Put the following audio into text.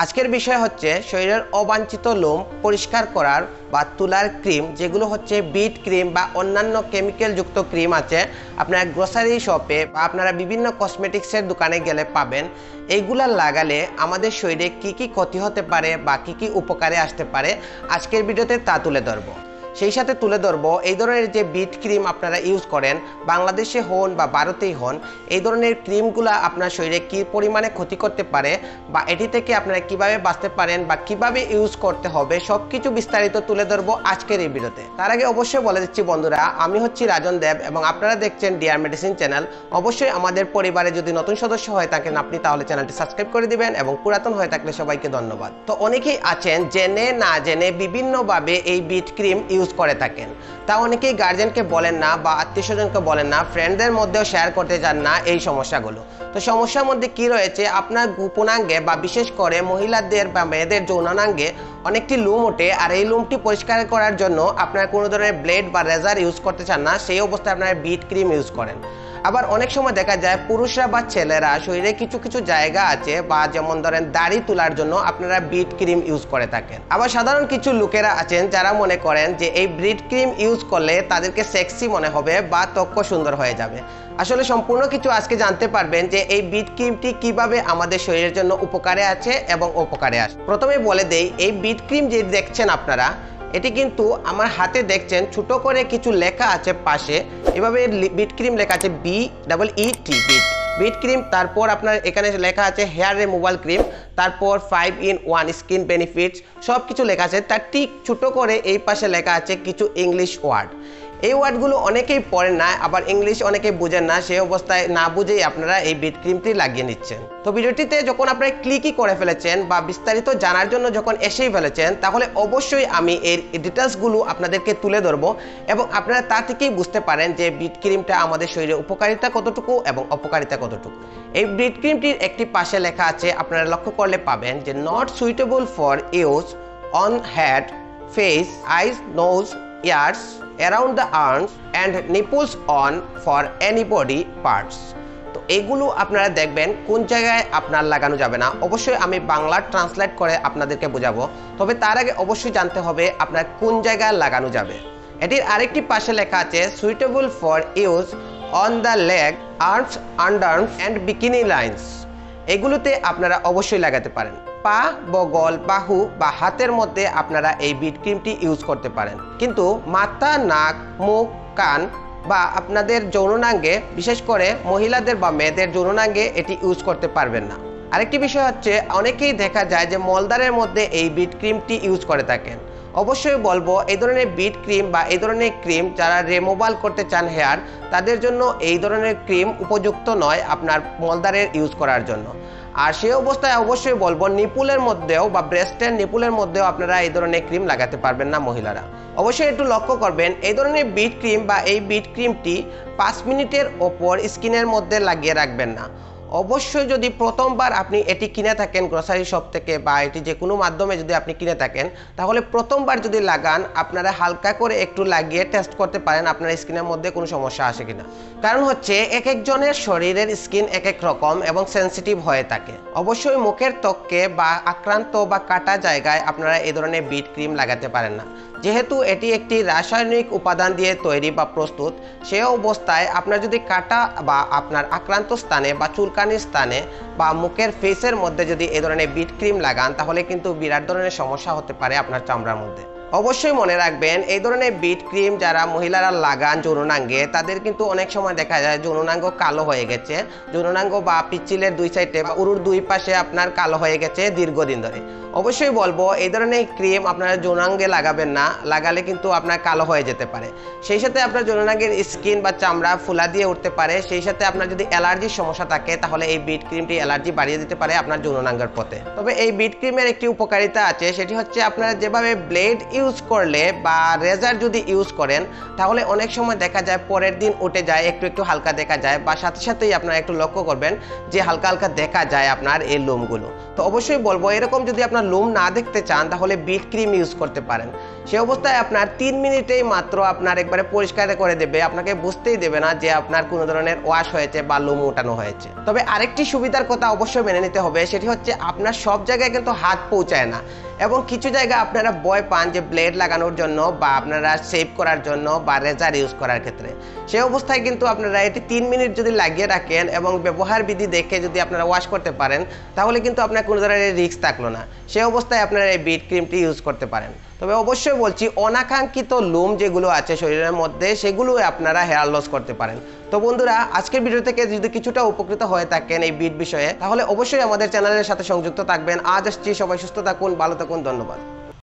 আজকের বিষয় হচ্ছে শরীরের অবাঞ্ছিত লোম পরিষ্কার করার বা তোলার ক্রিম, যেগুলো হচ্ছে বিট ক্রিম বা অন্যান্য কেমিক্যাল যুক্ত ক্রিম আছে আপনারা গ্রোসারি শপে বা আপনারা বিভিন্ন কসমেটিক্সের দোকানে গেলে পাবেন। এইগুলা লাগালে আমাদের শরীরে কি কি ক্ষতি হতে পারে বা কি কি উপকারে আসতে পারে আজকের ভিডিওতে তা তুলে ধরবো। সেই সাথে তুলে ধরবো এই ধরনের যে বিট ক্রিম আপনারা ইউজ করেন, বাংলাদেশে হন বা ভারতেই হন, এই ধরনের ক্রিমগুলো আপনার শরীরে কি পরিমাণে ক্ষতি করতে পারে বা এটি থেকে আপনারা কিভাবে বাঁচতে পারেন বা কিভাবে ইউজ করতে হবে সবকিছু বিস্তারিত তুলে ধরবো আজকের এই ভিডিওতে। তার আগে অবশ্যই বলে দিচ্ছি বন্ধুরা, আমি হচ্ছি রাজন দেব এবং আপনারা দেখছেন ডিয়ার মেডিসিন চ্যানেল। অবশ্যই আমাদের পরিবারে যদি নতুন সদস্য হয়ে থাকেন আপনি, তাহলে চ্যানেলটি সাবস্ক্রাইব করে দিবেন এবং পুরাতন হয়ে থাকলে সবাইকে ধন্যবাদ। তো অনেকেই আছেন জেনে না জেনে বিভিন্নভাবে এই বিট ক্রিম ইউজ করে থাকেন। তা অনেকেই গার্জেনকে বলেন না বা আত্মীয়স্বজনকে বলেন না, ফ্রেন্ডদের মধ্যেও শেয়ার করতে চান না এই সমস্যাগুলো। তো সমস্যার মধ্যে কি রয়েছে, আপনার গোপনাঙ্গে বা বিশেষ করে মহিলাদের বা মেয়েদের যৌনাঙ্গে অনেকটি লুম ওঠে, আর এই লুমটি পরিষ্কার করার জন্য আপনারা কোনো ধরনের ব্লেড বা রেজার ইউজ করতে চান না, সেই অবস্থায় আপনারা বিট ক্রিম ইউজ করেন। আবার অনেক সময় দেখা যায় পুরুষরা বা ছেলেরা শরীরে কিছু কিছু জায়গা আছে বা যেমন ধরেন দাড়ি তোলার জন্য আপনারা বিট ক্রিম ইউজ করে থাকেন। আবার সাধারণ কিছু লোকেরা আছেন যারা মনে করেন যে এই বিট ক্রিম ইউজ করলে তাদেরকে সেক্সি মনে হবে বা ত্বক সুন্দর হয়ে যাবে। আসলে সম্পূর্ণ কিছু আজকে জানতে পারবেন যে এই বিট ক্রিমটি কিভাবে আমাদের শরীরের জন্য উপকারে আছে এবং অপকারে আছে। প্রথমে বলে দেই, এই বিট ক্রিম যে দেখছেন আপনারা, এটি কিন্তু আমার হাতে দেখছেন ছোট করে কিছু লেখা আছে পাশে, এভাবে বিট ক্রিম লেখা আছে BEET বিট ক্রিম। তারপর আপনার এখানে লেখা আছে হেয়ার রিমুভাল ক্রিম, তারপর 5-in-1 স্কিন বেনিফিটস, সব কিছু লেখা আছে। তার ঠিক ছোট করে এই পাশে লেখা আছে কিছু ইংলিশ ওয়ার্ড। এই ওয়ার্ডগুলো অনেকেই পড়েন না, আবার ইংলিশ অনেকেই বুঝেন না, সেই অবস্থায় না বুঝেই আপনারা এই বিট ক্রিমটি লাগিয়ে নিচ্ছেন। তো ভিডিওটিতে যখন আপনারা ক্লিকই করে ফেলেছেন বা বিস্তারিত জানার জন্য যখন এসেই ফেলেছেন, তাহলে অবশ্যই আমি এর ডিটেলসগুলো আপনাদেরকে তুলে ধরবো এবং আপনারা তা থেকেই বুঝতে পারেন যে বিট ক্রিমটা আমাদের শরীরে উপকারিতা কতটুকু এবং অপকারিতা কতটুকু। এই বিট ক্রিমটির একটি পাশে লেখা আছে, আপনারা লক্ষ্য করলে পাবেন যে not suitable for use on head, face, eyes, nose, ears, around the arms and nipples on for any body parts। তো এগুলো আপনারা দেখবেন কোন জায়গায় আপনার লাগানো যাবে না। অবশ্যই আমি বাংলা ট্রান্সলেট করে আপনাদেরকে বোঝাবো, তবে তার আগে অবশ্যই জানতে হবে আপনার কোন জায়গায় লাগানো যাবে। এটির আরেকটি পাশে লেখা আছে suitable for use on the leg, arms, underarms and bikini lines. এগুলোতে আপনারা অবশ্যই লাগাতে পারেন। পা, বগল, বাহু বা হাতের মধ্যে আপনারা এই বিট ক্রিমটি ইউজ করতে পারেন, কিন্তু মাথা, নাক, মুখ, কান বা আপনাদের যৌনাঙ্গে, বিশেষ করে মহিলাদের বা মেয়েদের যৌনাঙ্গে এটি ইউজ করতে পারবেন না। আরেকটি বিষয় হচ্ছে, অনেকেই দেখা যায় যে মলদারের মধ্যে এই বিট ক্রিমটি ইউজ করে থাকেন। অবশ্যই বলবো এই ধরনের বিট ক্রিম বা এই ধরনের ক্রিম যারা রিমুভাল করতে চান হেয়ার, তাদের জন্য এই ধরনের ক্রিম উপযুক্ত নয় আপনার মলদারের ইউজ করার জন্য। আর সেই অবস্থায় অবশ্যই বলবো নিপুলের মধ্যেও বা ব্রেস্টের নিপুলের মধ্যেও আপনারা এই ধরনের ক্রিম লাগাতে পারবেন না মহিলারা। অবশ্যই একটু লক্ষ্য করবেন, এই ধরনের বিট ক্রিম বা এই বিট ক্রিমটি 5 মিনিটের ওপর স্কিনের মধ্যে লাগিয়ে রাখবেন না। অবশ্যই যদি প্রথমবার আপনি এটি কিনে থাকেন গ্রোসারি শপ থেকে বা এটি যে কোনো মাধ্যমে যদি আপনি কিনে থাকেন, তাহলে প্রথমবার যদি লাগান আপনারা হালকা করে একটু লাগিয়ে টেস্ট করতে পারেন আপনার স্কিনের মধ্যে কোনো সমস্যা আসে কিনা। কারণ হচ্ছে এক একজনের শরীরের স্কিন এক এক রকম এবং সেন্সিটিভ হয়ে থাকে। অবশ্যই মুখের ত্বকে বা আক্রান্ত বা কাটা জায়গায় আপনারা এই ধরনের বিট ক্রিম লাগাতে পারেন না, যেহেতু এটি একটি রাসায়নিক উপাদান দিয়ে তৈরি বা প্রস্তুত। সে অবস্থায় আপনার যদি কাটা বা আপনার আক্রান্ত স্থানে বা চুলকানির স্থানে বা মুখের ফেসের মধ্যে যদি এই ধরনের বিট ক্রিম লাগান, তাহলে কিন্তু বিরাট ধরনের সমস্যা হতে পারে আপনার চামড়ার মধ্যে। অবশ্যই মনে রাখবেন, এই ধরনের বিট ক্রিম যারা মহিলারা লাগান যৌনাঙ্গে, তাদের কিন্তু অনেক সময় দেখা যায় যৌনাঙ্গ কালো হয়ে গেছে, যৌনাঙ্গ বা পিচ্ছিলের দুই সাইডে বা উরুর দুই পাশে আপনার কালো হয়ে গেছে দীর্ঘদিন ধরে। অবশ্যই বলবো এই ধরনের ক্রিম আপনারা যৌনাঙ্গে লাগাবেন না, লাগালে কিন্তু আপনার কালো হয়ে যেতে পারে। সেই সাথে আপনার যৌনাঙ্গের স্কিন বা চামড়া ফুলা দিয়ে উঠতে পারে। সেই সাথে আপনার যদি অ্যালার্জির সমস্যা থাকে, তাহলে এই বিট ক্রিমটি অ্যালার্জি বাড়িয়ে দিতে পারে আপনার যৌনাঙ্গের পথে। তবে এই বিট ক্রিমের একটি উপকারিতা আছে, সেটি হচ্ছে আপনারা যেভাবে ব্লেড ইউজ করলে বা রেজার যদি ইউজ করেন তাহলে অনেক সময় দেখা যায় পরের দিন উঠে যায়, একটু একটু হালকা দেখা যায়, বা সাথে সাথেই আপনারা একটু লক্ষ্য করবেন যে হালকা হালকা দেখা যায় আপনার এই লোমগুলো। তো অবশ্যই বলবো এরকম যদি আপনার লোম না দেখতে চান তাহলে বিট ক্রিম ইউজ করতে পারেন। সে অবস্থায় আপনার 3 মিনিটেই মাত্র আপনার একবারে পরিষ্কার করে দেবে, আপনাকে বুঝতেই দেবে না যে আপনার কোনো ধরনের ওয়াশ হয়েছে বা লোম উঠানো হয়েছে। তবে আরেকটি সুবিধার কথা অবশ্যই মেনে নিতে হবে, সেটি হচ্ছে আপনার সব জায়গায় কিন্তু হাত পৌঁছায় না, এবং কিছু জায়গায় আপনারা ভয় পান যে ব্লেড লাগানোর জন্য বা আপনারা শেভ করার জন্য বা রেজার ইউজ করার ক্ষেত্রে। সেই অবস্থায় কিন্তু আপনারা এটি 3 মিনিট যদি লাগিয়ে রাখেন এবং ব্যবহার বিধি দেখে যদি আপনারা ওয়াশ করতে পারেন তাহলে কিন্তু আপনার কোনো ধরনের রিস্ক থাকলো না। সেই অবস্থায় আপনারা এই বিট ক্রিমটি ইউজ করতে পারেন। তবে অবশ্যই বলছি অনাকাঙ্ক্ষিত লোম যেগুলো আছে শরীরের মধ্যে সেগুলো আপনারা হেয়ার লস করতে পারেন। তো বন্ধুরা, আজকের ভিডিও থেকে যদি কিছুটা উপকৃত হয়ে থাকেন এই বিট বিষয়ে তাহলে অবশ্যই আমাদের চ্যানেলের সাথে সংযুক্ত থাকবেন। আজ আসছি, সবাই সুস্থ থাকুন, ভালো থাকুন, ধন্যবাদ।